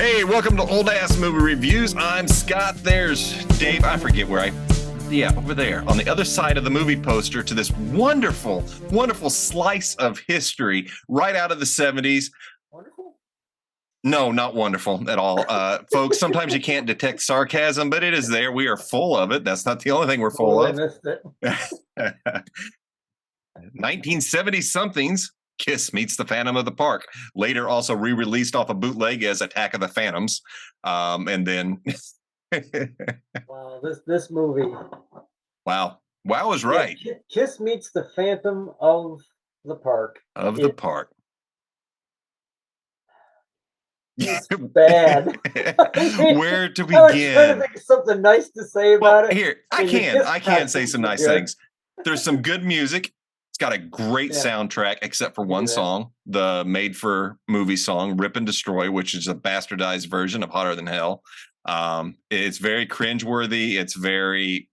Hey, welcome to Old Ass Movie Reviews. I'm Scott. There's Dave. I forget where yeah, over there on the other side of the movie poster to this wonderful, wonderful slice of history right out of the 70s. Wonderful? No, not wonderful at all. Folks, sometimes you can't detect sarcasm, but it is there. We are full of it. That's not the only thing we're full Totally of. missed it. 1970 somethings. Kiss meets the Phantom of the Park. Later, also re-released off a bootleg as Attack of the Phantoms, and then Wow, this movie. wow is Yeah, right Kiss meets the Phantom of the Park. of the park. It's bad. Where to I was trying to begin? think of something nice to say Well, about it. here And the Kiss I can say costumes some were nice good. things. There's some good music. It's got a great soundtrack, except for one song, the made-for-movie song, "Rip and Destroy," which is a bastardized version of "Hotter Than Hell." It's very cringeworthy. It's very,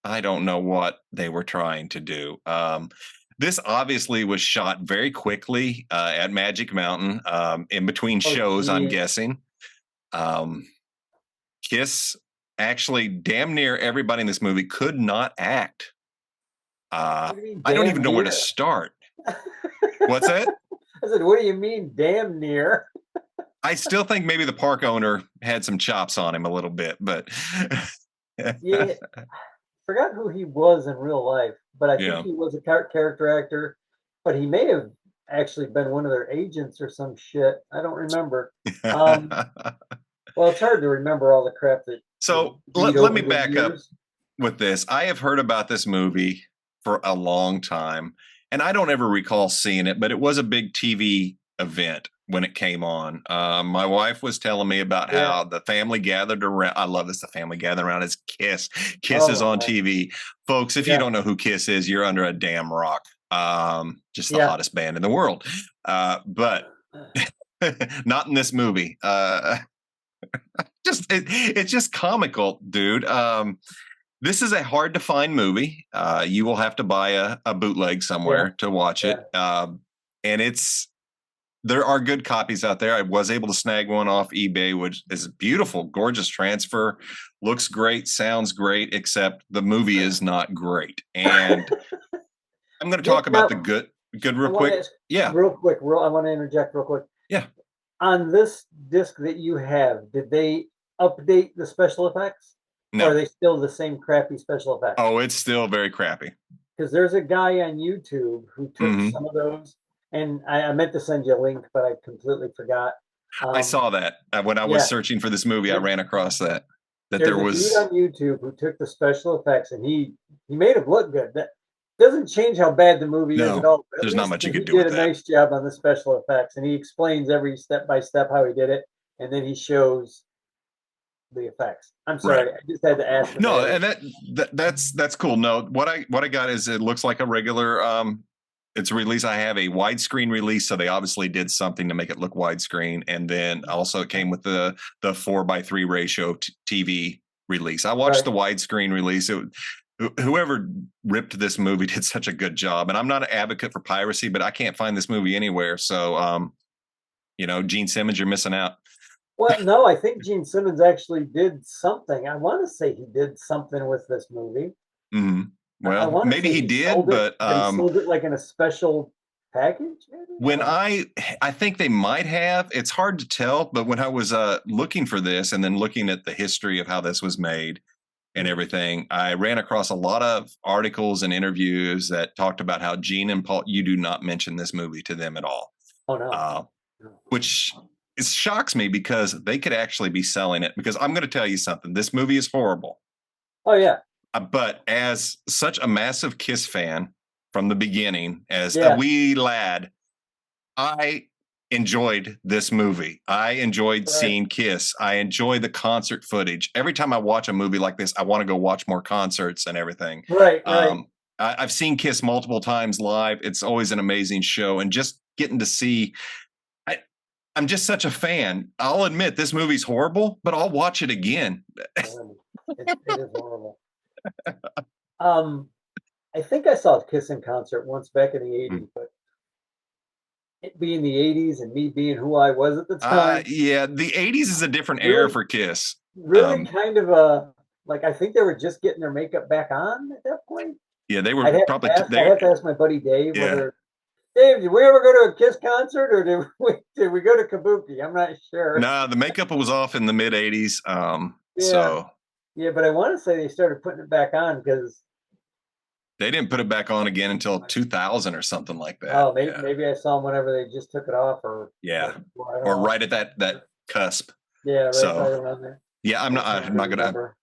I don't know what they were trying to do. This obviously was shot very quickly at Magic Mountain in between shows, I'm guessing. Kiss, actually, damn near everybody in this movie could not act. I don't even know where to start. What's that? I said, what do you mean, damn near? I still think maybe the park owner had some chops on him a little bit, but yeah, forgot who he was in real life, but I think he was a character actor, but he may have actually been one of their agents or some shit. I don't remember. Well, it's hard to remember all the crap that. So let me back up with this. I have heard about this movie for a long time, and I don't ever recall seeing it, but it was a big TV event when it came on. My wife was telling me about how the family gathered around. I love this. The family gathered around as Kiss. Kiss is on TV. Folks, if you don't know who Kiss is, you're under a damn rock. Just the hottest band in the world. But not in this movie. It's just comical, dude. This is a hard to find movie. You will have to buy a bootleg somewhere to watch it. And there are good copies out there. I was able to snag one off eBay, which is a beautiful, gorgeous transfer. Looks great, sounds great, except the movie is not great. And I'm going to talk about the good real quick. Real quick. I want to interject real quick. Yeah. On this disc that you have, did they update the special effects? No. Or are they still the same crappy special effects? Oh, it's still very crappy. Because there's a guy on YouTube who took some of those, and I meant to send you a link, but I completely forgot. I saw that when I was searching for this movie. I ran across that there was a dude on YouTube who took the special effects, and he made it look good. That doesn't change how bad the movie is at all. There's not much you could do with that. He did a nice job on the special effects, and he explains every step by step how he did it, and then he shows the effects. I'm sorry, I just had to ask. No, and that's cool. No, what I got is it looks like a regular. It's a release. I have a widescreen release, so they obviously did something to make it look widescreen, and then also it came with the 4:3 ratio TV release. I watched the widescreen release. Whoever ripped this movie did such a good job. And I'm not an advocate for piracy, but I can't find this movie anywhere. So, Gene Simmons, you're missing out. Well, no, I think Gene Simmons actually did something. I want to say he did something with this movie. Mm-hmm. Well, maybe he did, but he sold it like in a special package. Maybe? When I think they might have. It's hard to tell, but when I was looking for this and then looking at the history of how this was made and everything, I ran across a lot of articles and interviews that talked about how Gene and Paul, you do not mention this movie to them at all. Oh, no. Which shocks me because they could actually be selling it, because I'm going to tell you something. This movie is horrible. Oh, yeah. But as such a massive Kiss fan from the beginning, as a wee lad, I enjoyed this movie. I enjoyed seeing Kiss. I enjoy the concert footage. Every time I watch a movie like this, I want to go watch more concerts and everything. Right. I've seen Kiss multiple times live. It's always an amazing show. And just getting to see, I'm just such a fan. I'll admit this movie's horrible, but I'll watch it again. It is horrible. I think I saw Kiss in concert once back in the 80s, but being the 80s and me being who I was at the time. Yeah, the 80s is a different era Really, for Kiss. really kind of a like I think they were just getting their makeup back on at that point. Yeah, they were probably I'd have to ask my buddy Dave yeah. whether Dave, did we ever go to a Kiss concert or did we go to Kabuki? I'm not sure. No, the makeup was off in the mid 80s. Yeah. So Yeah, but I want to say they started putting it back on because they didn't put it back on again until 2000 or something like that. oh, maybe I saw them whenever they just took it off or yeah, or right at that cusp. Yeah, right, so right around there. yeah, I'm not gonna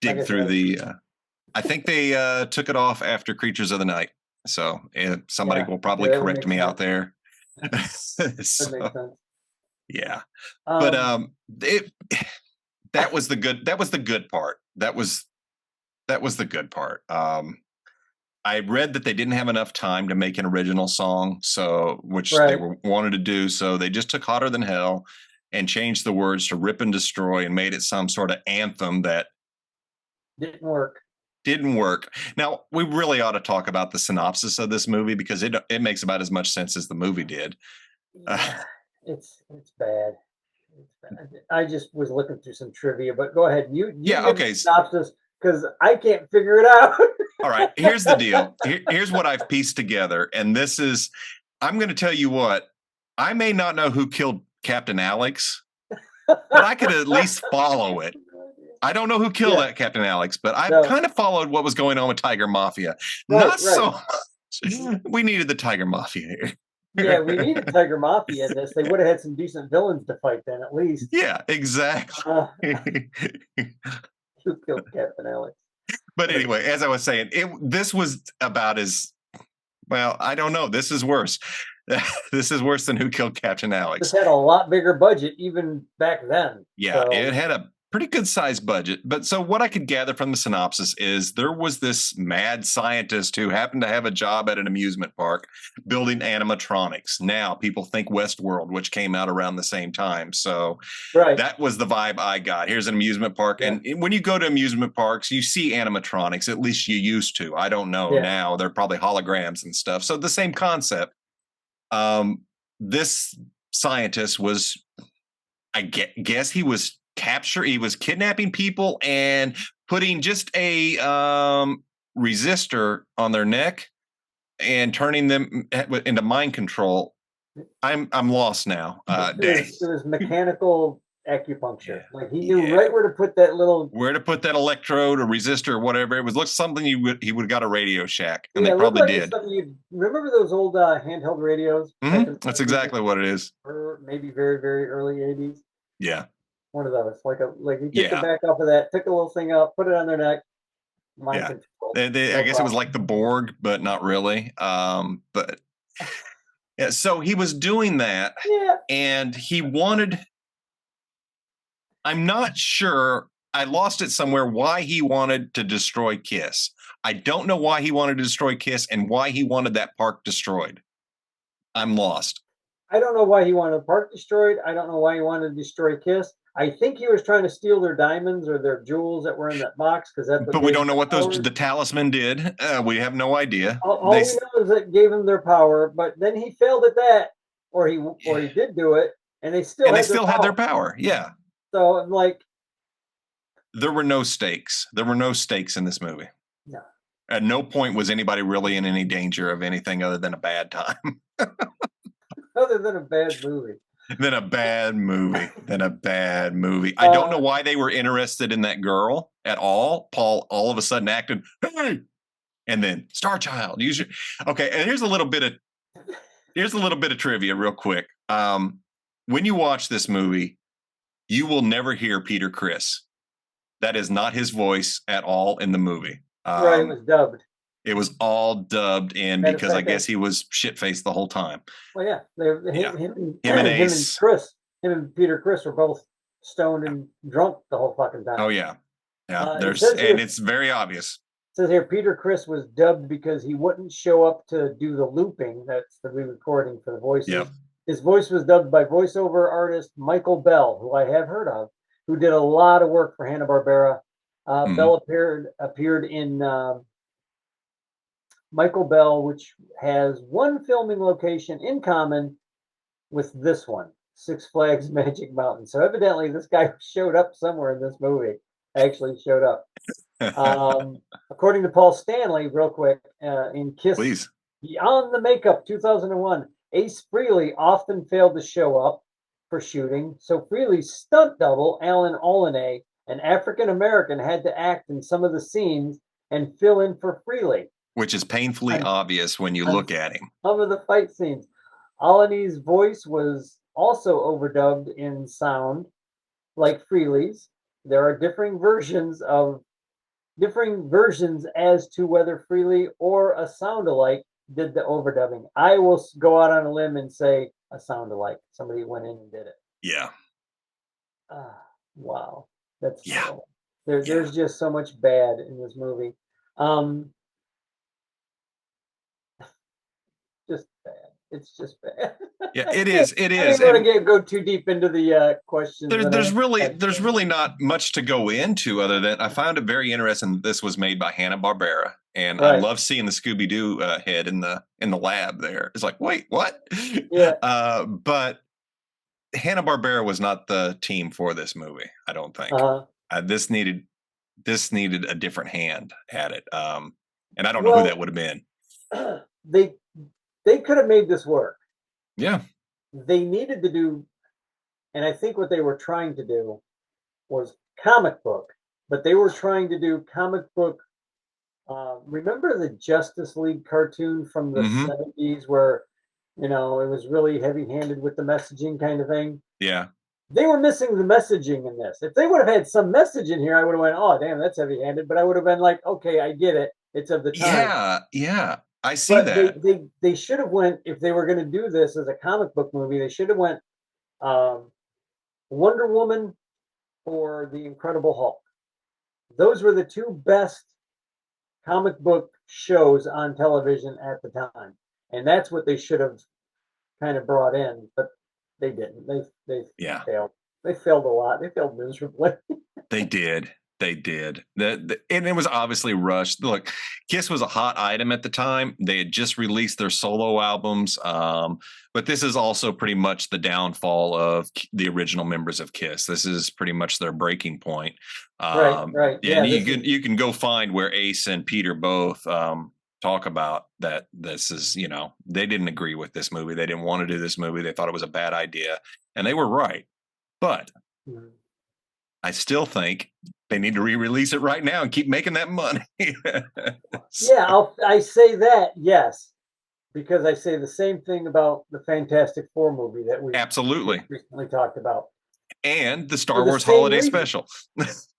dig through the. I think they took it off after Creatures of the Night. So somebody will probably correct me out there. That makes sense. Yeah, but that was the good. That was the good part. That was the good part. I read that they didn't have enough time to make an original song, which they wanted to do. So they just took Hotter Than Hell and changed the words to Rip and Destroy and made it some sort of anthem that didn't work. Now, we really ought to talk about the synopsis of this movie because it makes about as much sense as the movie did. Yeah, it's bad. I just was looking through some trivia, but go ahead. You okay. Synopsis because I can't figure it out. All right, here's the deal. Here's what I've pieced together, and this is, I'm going to tell you what, I may not know who killed Captain Alex, but I could at least follow it. I don't know who killed that Captain Alex, but I kind of followed what was going on with Tiger Mafia. Not so much. We needed the Tiger Mafia here. Yeah, we needed Tiger Mafia in this. They would have had some decent villains to fight then, at least. Yeah, exactly. Who killed Captain Alex? But anyway, as I was saying, this was about as well. I don't know. This is worse. This is worse than Who Killed Captain Alex. This had a lot bigger budget even back then. Yeah, it had a pretty good sized budget. But so what I could gather from the synopsis is there was this mad scientist who happened to have a job at an amusement park building animatronics. Now people think Westworld, which came out around the same time. So that was the vibe I got. Here's an amusement park. And when you go to amusement parks, you see animatronics, at least you used to. I don't know now. They're probably holograms and stuff. So the same concept. This scientist was, I guess he was kidnapping people and putting just a resistor on their neck and turning them into mind control. I'm lost now. It was mechanical acupuncture. Like he knew right where to put that electrode or resistor or whatever. It was something he would have got a Radio Shack, and they probably did. You remember those old handheld radios? Mm-hmm. That's exactly what it is. Or maybe very, very early 80s. Yeah. One of those, like you take the back off of that, took a little thing out, put it on their neck. Mind control. I guess it was like the Borg, but not really. But yeah, so he was doing that, and he wanted. I'm not sure. I lost it somewhere. Why he wanted to destroy Kiss? I don't know why he wanted to destroy Kiss and why he wanted that park destroyed. I'm lost. I don't know why he wanted the park destroyed. I don't know why he wanted to destroy Kiss. I think he was trying to steal their diamonds or their jewels that were in that box because that's. But we don't know what the talisman did. We have no idea. All we know is that gave him their power, but then he failed at that, or he did do it, and they still had their power. Yeah. So I'm like, there were no stakes. There were no stakes in this movie. No. At no point was anybody really in any danger of anything other than a bad time. Other than a bad movie. Than a bad movie. I don't know why they were interested in that girl at all. Paul all of a sudden acted, hey, and then Star Child. Okay, and here's a little bit of trivia real quick. When you watch this movie, you will never hear Peter Criss. That is not his voice at all in the movie. Right, it was dubbed. It was all dubbed in because I guess he was shit-faced the whole time. Well, yeah. Him and Peter Criss were both stoned and drunk the whole fucking time. Oh, yeah. Yeah, it's very obvious. It says here, Peter Criss was dubbed because he wouldn't show up to do the looping. That's the re-recording for the voices. Yep. His voice was dubbed by voiceover artist Michael Bell, who I have heard of, who did a lot of work for Hanna-Barbera. Bell appeared in Michael Bell, which has one filming location in common with this one, Six Flags Magic Mountain. So evidently this guy showed up somewhere in this movie, actually showed up. According to Paul Stanley, real quick, in Kiss Please. Beyond the Makeup 2001, Ace Frehley often failed to show up for shooting, so Frehley's stunt double, Alan Olney, an African American, had to act in some of the scenes and fill in for Frehley. Which is painfully obvious when you look at him. Some of the fight scenes. Olney's voice was also overdubbed in sound, like Frehley's. There are differing versions as to whether Frehley or a sound-alike did the overdubbing. I will go out on a limb and say a sound-alike. Somebody went in and did it. Yeah. Wow. That's there's just so much bad in this movie. Just bad. It's just bad. Yeah, it is. It is. I didn't want to go too deep into the questions. There's really not much to go into other than I found it very interesting that this was made by Hanna-Barbera, and I love seeing the Scooby-Doo head in the lab there. It's like, wait, what? Yeah. But Hanna-Barbera was not the team for this movie, I don't think. This needed a different hand at it, and I don't know who that would have been. They could have made this work. Yeah. They needed to do, and I think what they were trying to do was comic book, but they were trying to do comic book. Remember the Justice League cartoon from the 70s where, it was really heavy-handed with the messaging kind of thing? Yeah. They were missing the messaging in this. If they would have had some message in here, I would have went, oh, damn, that's heavy-handed. But I would have been like, okay, I get it. It's of the time. Yeah. I see that. They should have went, if they were going to do this as a comic book movie, they should have went Wonder Woman or The Incredible Hulk. Those were the two best comic book shows on television at the time. And that's what they should have kind of brought in, but they didn't. They failed. They failed a lot. They failed miserably. They did. And it was obviously rushed. Look, Kiss was a hot item at the time. They had just released their solo albums. But this is also pretty much the downfall of the original members of Kiss. This is pretty much their breaking point. Right. And you can go find where Ace and Peter both talk about that. This is, they didn't agree with this movie. They didn't want to do this movie. They thought it was a bad idea. And they were right. But I still think they need to re-release it right now and keep making that money. I say that, yes, because I say the same thing about the Fantastic Four movie that we absolutely recently talked about, and the Star Wars Holiday Special.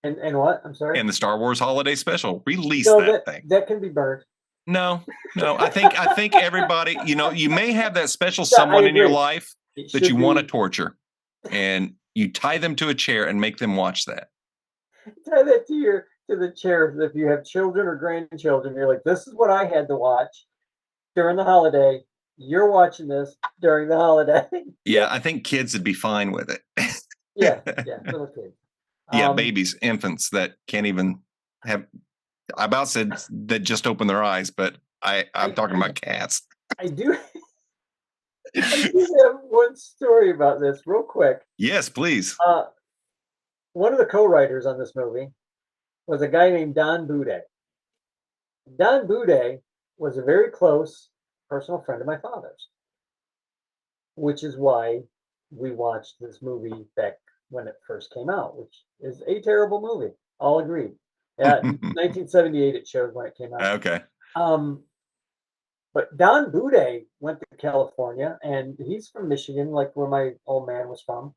and what? I'm sorry. And the Star Wars Holiday Special. Release that thing. That can be burned. No. I think everybody. You may have that special someone in your life that you want to torture, and you tie them to a chair and make them watch that. Tie that to the chair. If you have children or grandchildren, you're like, this is what I had to watch during the holiday. You're watching this during the holiday. Yeah, I think kids would be fine with it. yeah, little kids. Babies, infants that can't even have. I about said that just open their eyes, but I'm talking about cats. I do have one story about this real quick. Yes, please. One of the co-writers on this movie was a guy named Don Boudet. Don Boudet was a very close personal friend of my father's, which is why we watched this movie back when it first came out, which is a terrible movie. All agreed. Yeah, 1978 it showed when it came out. Okay. But Don Boudet went to California, and he's from Michigan, like where my old man was from.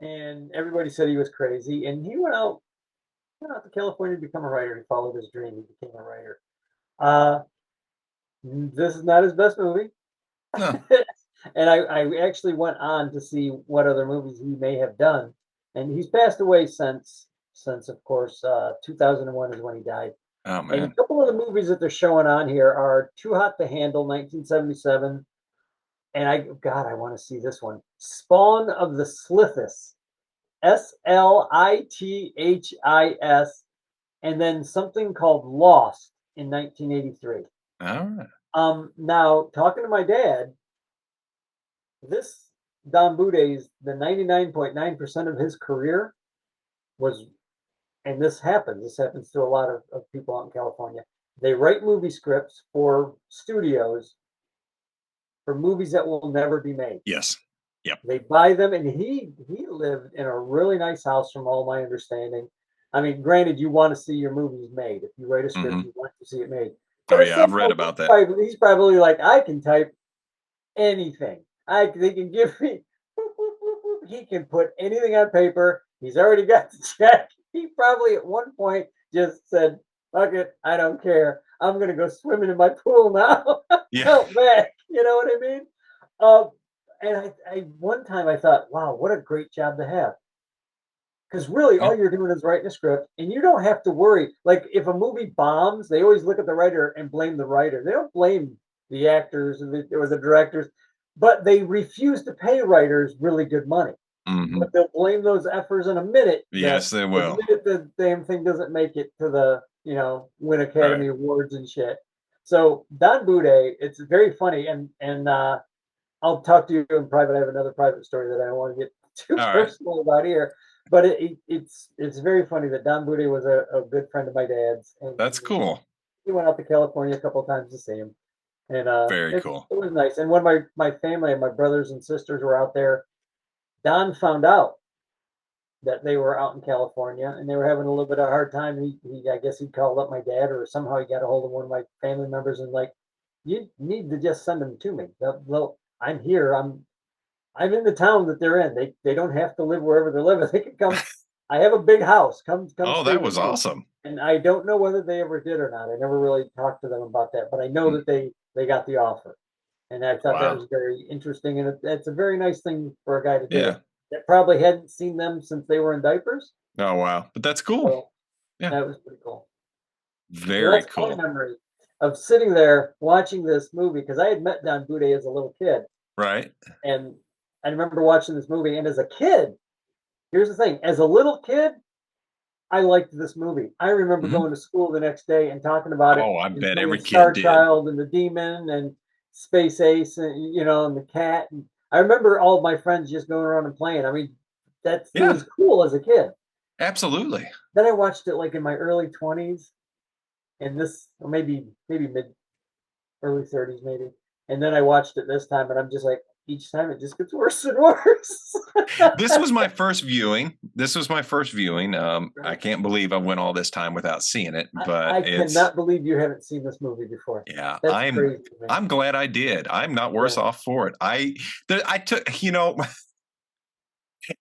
And everybody said he was crazy. And he went out to California to become a writer. He followed his dream. He became a writer. This is not his best movie. No. And I actually went on to see what other movies he may have done. And he's passed away since of course, 2001 is when he died. Oh, man. And a couple of the movies that they're showing on here are Too Hot to Handle, 1977. And I want to see this one. Spawn of the Slithis, Slithis, and then something called Lost in 1983. All right. Now, talking to my dad, this Don Buday's, the 99.9% of his career was, and this happens to a lot of people out in California. They write movie scripts for studios for movies that will never be made. Yes. Yep. They buy them, and he lived in a really nice house, from all my understanding. I mean, granted, you want to see your movies made. If you write a script, you want to see it made. But yeah, I've read about that. He's probably like, I can type anything. They can give me. He can put anything on paper. He's already got the check. He probably at one point just said, "Fuck it, I don't care. I'm gonna go swimming in my pool now." Help back. You know what I mean? And I one time I thought, wow, what a great job to have. Because really, all you're doing is writing a script, and you don't have to worry. Like if a movie bombs, they always look at the writer and blame the writer. They don't blame the actors or the directors, but they refuse to pay writers really good money. But they'll blame those effers in a minute. Yes, they will. The minute the damn thing doesn't make it to the, win Academy Awards and shit. So Don Buday, it's very funny, and I'll talk to you in private. I have another private story that I don't want to get too personal about here. But it's very funny that Don Buday was a good friend of my dad's. And that's cool. He went out to California a couple of times to see him. And very cool. It was nice. And when my family and my brothers and sisters were out there, Don found out that they were out in California and they were having a little bit of a hard time. I guess he called up my dad, or somehow he got a hold of one of my family members and like, you need to just send them to me. Well, I'm here. I'm in the town that they're in. They don't have to live wherever they're living. They can come. I have a big house. Come. Oh, that was awesome. And I don't know whether they ever did or not. I never really talked to them about that, but I know that they got the offer. And I thought that was very interesting. And it's a very nice thing for a guy to do. Yeah. That probably hadn't seen them since they were in diapers. Oh, wow. But that's cool. So, yeah. That was pretty cool. Very cool. My memory of sitting there watching this movie, because I had met Don Buday as a little kid. Right. And I remember watching this movie. And as a kid, here's the thing. As a little kid, I liked this movie. I remember going to school the next day and talking about it. Oh, I bet every Star kid did. Child and the Demon and Space Ace and and the Cat. And I remember all of my friends just going around and playing. I mean, it was cool as a kid. Absolutely. Then I watched it like in my early 20s, and or maybe early 30s maybe. And then I watched it this time, and I'm just like, each time it just gets worse and worse. This was my first viewing. I can't believe I went all this time without seeing it, but I cannot believe you haven't seen this movie before. Yeah, that's crazy, man. I'm glad I did. I'm not worse off for it. I took,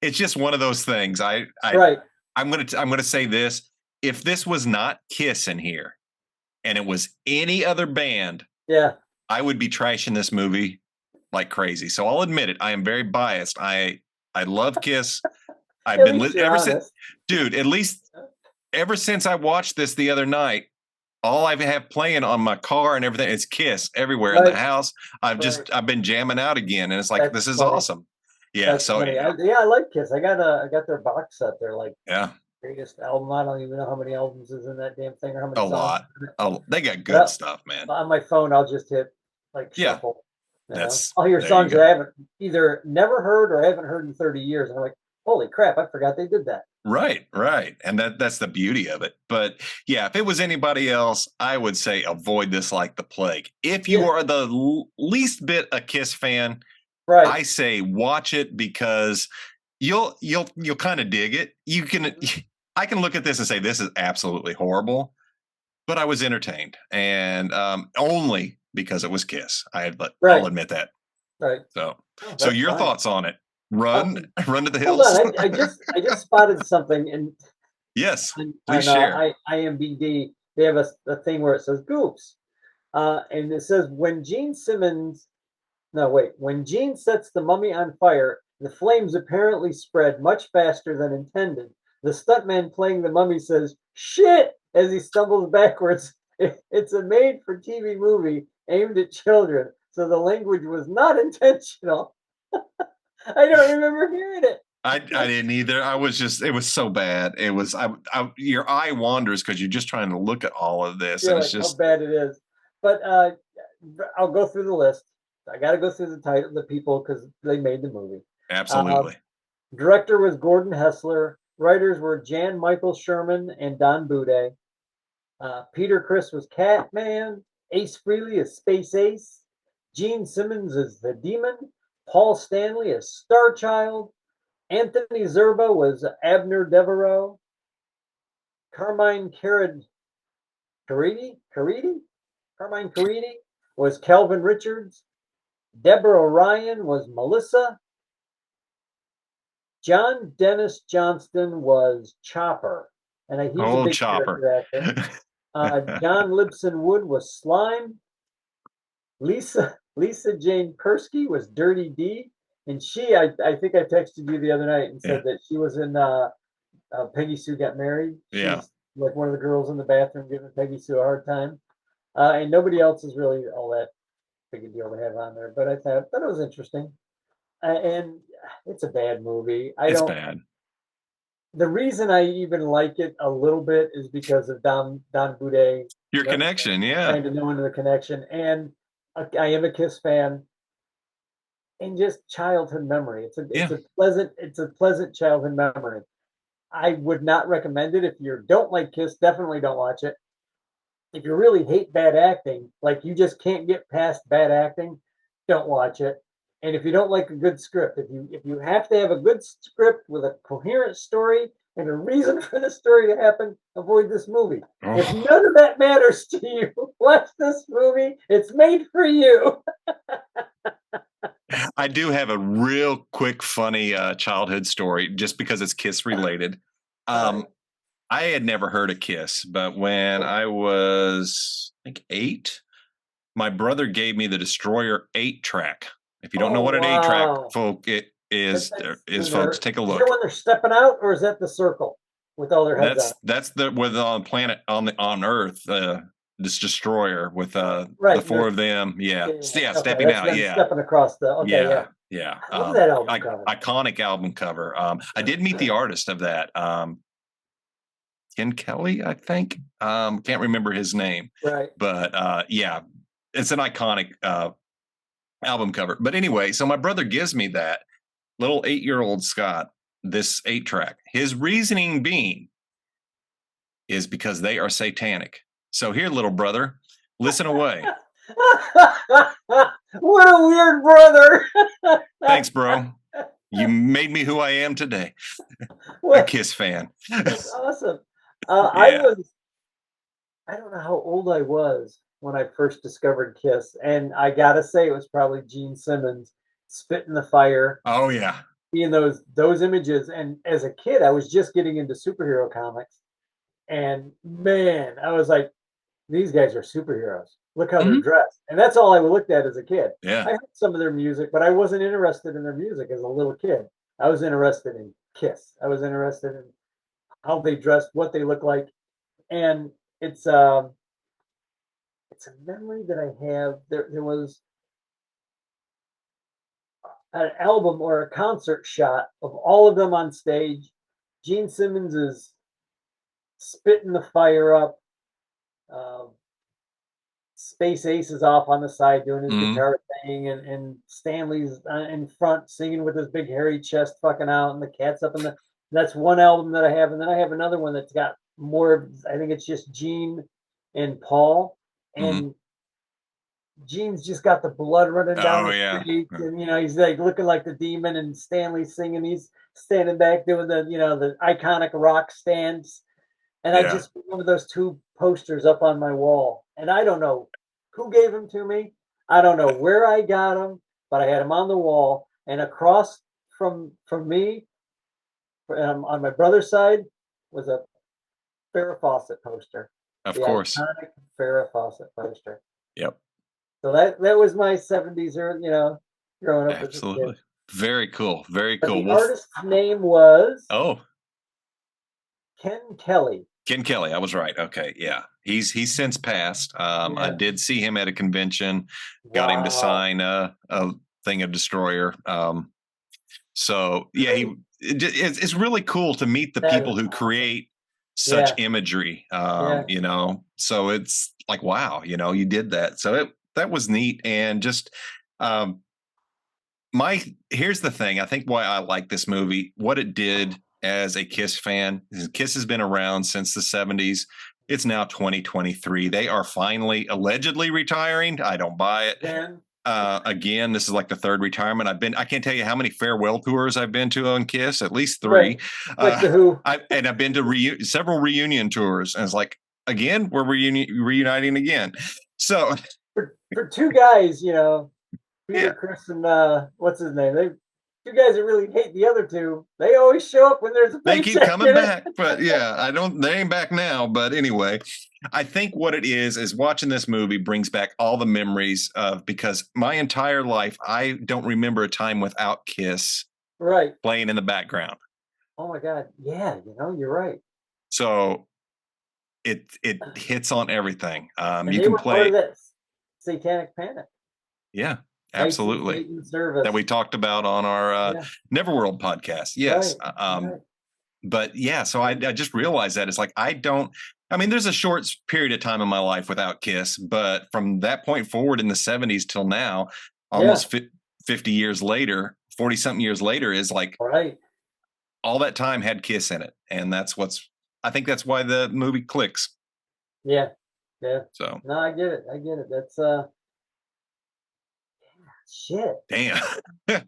it's just one of those things. I'm gonna say this. If this was not Kiss in here and it was any other band, I would be trashing this movie like crazy. So I'll admit it. I am very biased. I love Kiss. I've been ever since, dude, at least ever since I watched this the other night, all I have playing on my car and everything is Kiss everywhere in the house. I've been jamming out again, and it's like, this is awesome. Yeah. That's so funny. I like Kiss. I got their box set. They're like, yeah, greatest album. I don't even know how many albums is in that damn thing or how many songs. Lot. Oh, they got good stuff, man. On my phone, I'll just hit like shuffle. I'll hear songs that I haven't either never heard or I haven't heard in 30 years. And I'm like, holy crap, I forgot they did that. Right. And that's the beauty of it. But yeah, if it was anybody else, I would say avoid this like the plague. If you are the least bit a Kiss fan, I say watch it, because you'll kind of dig it. I can look at this and say this is absolutely horrible, but I was entertained, and only because it was Kiss. I'll admit that. Right. So your thoughts on it? Run to the hills. Hold on. I just spotted something, and yes, please share. IMDb, they have a thing where it says "Goops," and it says when Gene sets the mummy on fire, the flames apparently spread much faster than intended. The stuntman playing the mummy says "shit" as he stumbles backwards. It's a made-for-TV movie aimed at children, so the language was not intentional. I don't remember hearing it. I didn't either. It was so bad. It was, your eye wanders because you're just trying to look at all of this. Yeah, and it's just how bad it is. But I'll go through the list. I got to go through the title, the people, because they made the movie. Uh, Absolutely. Director was Gordon Hessler. Writers were Jan Michael Sherman and Don Bude. Peter Criss was Catman. Ace Frehley is Space Ace. Gene Simmons is the Demon. Paul Stanley is Starchild. Anthony Zerba was Abner Devereaux. Carmine Carmine Caridi was Calvin Richards. Deborah Ryan was Melissa. John Dennis Johnston was Chopper, and he's a Oh, big Chopper. character actor. John Libson Wood was Slime. Lisa Jane Persky was Dirty D, and I think I texted you the other night and Yeah. said that she was in Peggy Sue Got Married. Yeah. She's like one of the girls in the bathroom giving Peggy Sue a hard time, and nobody else is really all that big a deal to have on there. But I thought it was interesting, and it's a bad movie. I It's don't. bad. The reason I even like it a little bit is because of Don Bude, Your connection. Yeah. kind of knowing the connection, and I am a Kiss fan, and just childhood memory. Yeah. It's a pleasant childhood memory. I would not recommend it if you don't like Kiss. Definitely don't watch it. If you really hate bad acting, like you just can't get past bad acting, don't watch it. And if you don't like a good script, if you have to have a good script with a coherent story and a reason for the story to happen, avoid this movie. Oh. If none of that matters to you, watch this movie. It's made for you. I do have a real quick, funny childhood story just because it's Kiss related. Right. I had never heard of Kiss, but when I was, I think, 8, my brother gave me the Destroyer 8-track. If you don't know Oh what an 8-track, wow. folk, it is, folks, take a Is that look. when they're stepping out, or is that the circle with all their heads on? That's the with on planet on Earth, this Destroyer with the Right. 4 of them. Yeah. Okay, Stepping that's out. them Yeah. stepping across the. Okay, yeah. Yeah. I love that album cover. Iconic album cover. I did meet the artist of that. Ken Kelly, I think. Can't remember his name. Right. But yeah, it's an iconic album cover. But anyway, so my brother gives me that little 8-year-old Scott, this 8-track. His reasoning being is because they are satanic. So here, little brother, listen away. What a weird brother. Thanks, bro. You made me who I am today. A Kiss fan. That's awesome. Yeah. I don't know how old I was when I first discovered Kiss, and I gotta say it was probably Gene Simmons, Spit in the Fire, Oh yeah. seeing those images. And as a kid, I was just getting into superhero comics, and man, I was like, these guys are superheroes. Look how they're dressed. And that's all I looked at as a kid. Yeah. I heard some of their music, but I wasn't interested in their music as a little kid. I was interested in Kiss. I was interested in how they dressed, what they look like. And it's a memory that I have. There was an album or a concert shot of all of them on stage. Gene Simmons is spitting the fire up. Um, Space Ace is off on the side doing his guitar thing, and Stanley's in front singing with his big hairy chest fucking out, and the cat's up in the. That's one album that I have, and then I have another one that's got more of. I think it's just Gene and Paul, and Gene's just got the blood running down the street, and he's like looking like the demon, and Stanley's singing. He's standing back doing the iconic rock stands. And I just remember those two posters up on my wall. And I don't know who gave them to me. I don't know where I got them, but I had them on the wall. And across from me, on my brother's side, was a Farrah Fawcett poster. Of course. Iconic Farrah Fawcett poster. Yep. So that was my 70s, or growing up Absolutely. as a kid. Very cool. Very But cool. the artist's name was Ken Kelly. Ken Kelly, I was right. Okay, yeah, he's since passed. I did see him at a convention. Got him to sign a thing of Destroyer. So yeah, it's really cool to meet the people who create such imagery. So it's like, wow, you did that. So that was neat, and just Here's the thing. I think why I like this movie, what it did as a Kiss fan. Kiss has been around since the 70s. It's now 2023. They are finally allegedly retiring. I don't buy it. Again, this is like the third retirement. I can't tell you how many farewell tours I've been to on Kiss, at least 3. Right. Like the Who. I've been to several reunion tours, and it's like, again, we're reuniting again. So for 2 guys, Peter, Chris, and what's his name? 2 guys that really hate the other 2. They always show up when there's a paycheck. They keep coming back, but yeah, they ain't back now. But anyway, I think what it is watching this movie brings back all the memories of, because my entire life, I don't remember a time without Kiss playing in the background. Oh my God. Yeah. You're right. So it hits on everything. You can play part of that Satanic Panic. Yeah. Absolutely. That we talked about on our Neverworld podcast. Yes. Right. But yeah, so I just realized that it's like, there's a short period of time in my life without Kiss, but from that point forward in the 70s till now, almost 50 years later, 40 something years later, is like all that time had Kiss in it. And I think that's why the movie clicks. Yeah. Yeah. So no, I get it. That's shit. Damn. Yeah.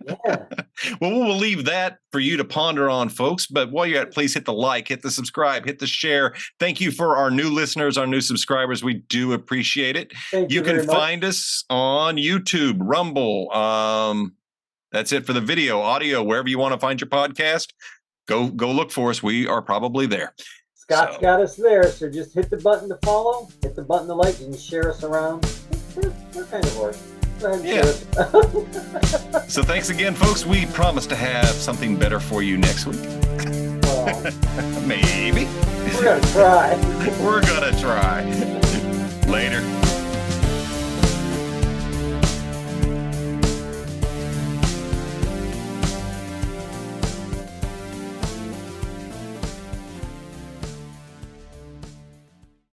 Well, we'll leave that for you to ponder on, folks. But while you're at it, please hit the like, hit the subscribe, hit the share. Thank you for our new listeners, our new subscribers. We do appreciate it. You can find us on YouTube, Rumble. That's it for the video, audio, wherever you want to find your podcast. Go look for us. We are probably there. Scott's got us there. So just hit the button to follow, hit the button to like, and share us around. What kind of work? Yeah. So thanks again, folks. We promise to have something better for you next week. Well, maybe. We're gonna try. We're gonna try. Later.